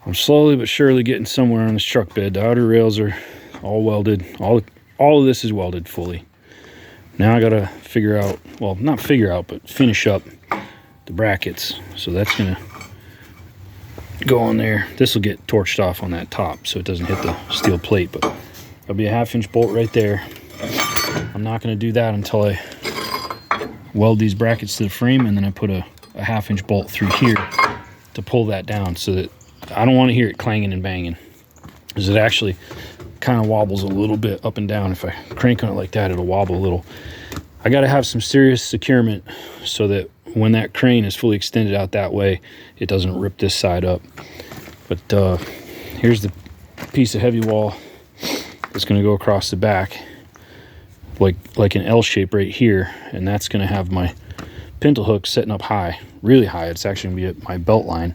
I'm slowly but surely getting somewhere on this truck bed. The outer rails are all welded. All of this is welded fully. Now I gotta figure out, well, not figure out, but finish up the brackets. So that's gonna go on there. This will get torched off on that top so it doesn't hit the steel plate, but there'll be a 1/2 inch bolt right there. I'm not gonna do that until I weld these brackets to the frame, and then I put a 1/2 inch bolt through here to pull that down, so that I don't want to hear it clanging and banging, because it actually kind of wobbles a little bit up and down. If I crank on it like that, it'll wobble a little. I got to have some serious securement so that when that crane is fully extended out that way, it doesn't rip this side up. But here's the piece of heavy wall that's going to go across the back like an L shape right here, and that's going to have my pintle hook setting up high, really high. It's actually going to be at my belt line,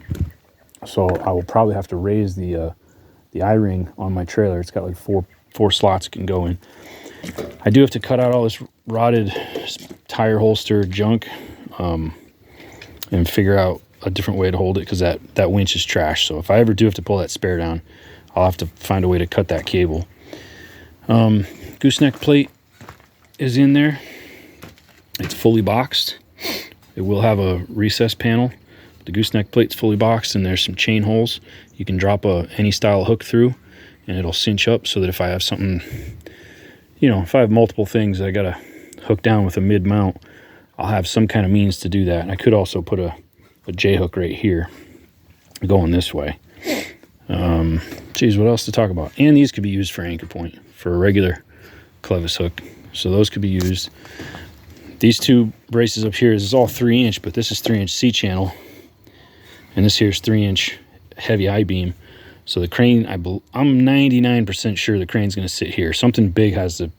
so I will probably have to raise the I-ring on my trailer. It's got like four slots it can go in. I do have to cut out all this rotted tire holster junk and figure out a different way to hold it, because that winch is trash. So if I ever do have to pull that spare down, I'll have to find a way to cut that cable. Gooseneck plate is in there. It's fully boxed. It will have a recess panel. The gooseneck plate's fully boxed, and there's some chain holes. You can drop any style hook through, and it'll cinch up so that if I have something, if I have multiple things that I gotta hook down with a mid mount, I'll have some kind of means to do that. And I could also put a J hook right here going this way. Geez, what else to talk about? And these could be used for anchor point for a regular clevis hook, so those could be used. These two braces up here, this is all 3-inch, but this is 3-inch C-channel, and this here's 3-inch heavy I-beam. So the crane, I'm 99% sure the crane's going to sit here. Something big has to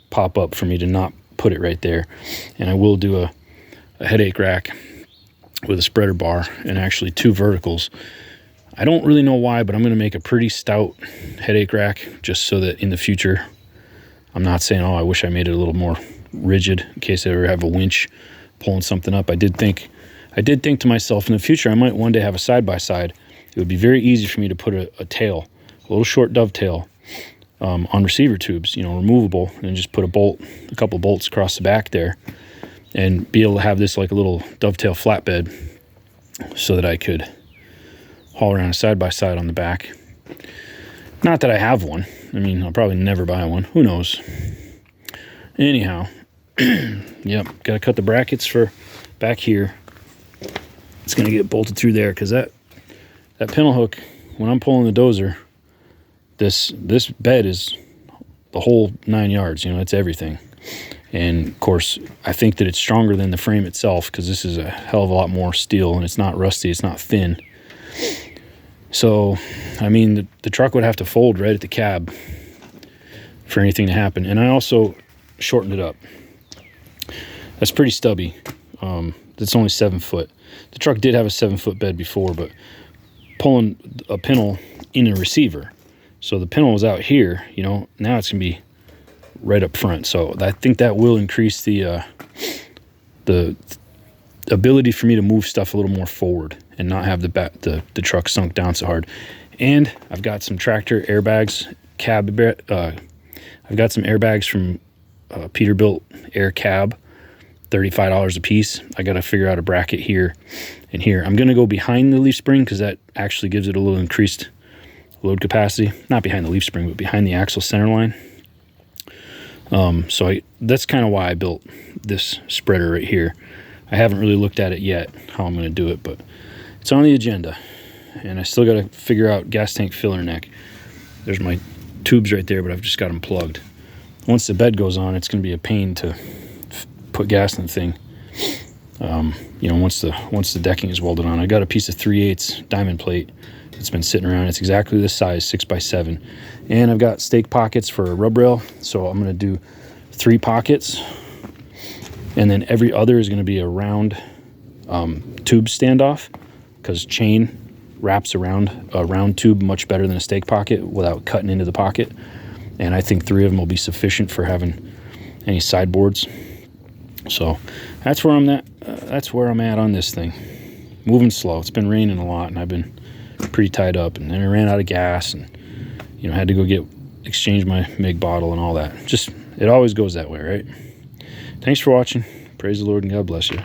pop up for me to not put it right there. And I will do a headache rack with a spreader bar and actually 2 verticals. I don't really know why, but I'm going to make a pretty stout headache rack just so that in the future, I'm not saying, oh, I wish I made it a little more rigid in case I ever have a winch pulling something up. I did think to myself, in the future, I might one day have a side-by-side. It would be very easy for me to put a tail, a little short dovetail on receiver tubes, removable, and just put a couple bolts across the back there, and be able to have this like a little dovetail flatbed so that I could haul around a side-by-side on the back. Not that I have one. I mean, I'll probably never buy one. Who knows? Anyhow, yep, got to cut the brackets for back here. It's going to get bolted through there, because that pintle hook, when I'm pulling the dozer, this bed is the whole 9 yards. It's everything. And of course, I think that it's stronger than the frame itself, because this is a hell of a lot more steel, and it's not rusty, it's not thin. So, I mean, the truck would have to fold right at the cab for anything to happen. And I also shortened it up. That's pretty stubby. It's only 7 foot. The truck did have a 7-foot bed before, but pulling a pintle in a receiver. So the pintle was out here, now it's going to be right up front. So I think that will increase the ability for me to move stuff a little more forward and not have the truck sunk down so hard. And I've got some tractor airbags, I've got some airbags from Peterbilt Air Cab, $35 a piece. I got to figure out a bracket here and here. I'm going to go behind the leaf spring, because that actually gives it a little increased load capacity. Not behind the leaf spring, but behind the axle center line. So that's kind of why I built this spreader right here. I haven't really looked at it yet, how I'm going to do it, but it's on the agenda. And I still got to figure out gas tank filler neck. There's my tubes right there, but I've just got them plugged. Once the bed goes on, it's going to be a pain to put gas in the thing. Once the decking is welded on. I got a piece of 3/8 diamond plate that's been sitting around. It's exactly this size, 6x7. And I've got stake pockets for a rub rail, so I'm going to do 3 pockets, and then every other is going to be a round tube standoff, because chain wraps around a round tube much better than a stake pocket without cutting into the pocket. And I think 3 of them will be sufficient for having any sideboards. So that's where I'm at. That's where I'm at on this thing. Moving slow. It's been raining a lot, and I've been pretty tied up, and then I ran out of gas, and you know, had to go exchange my MIG bottle and all that. Just, it always goes that way, right? Thanks for watching. Praise the Lord and God bless you.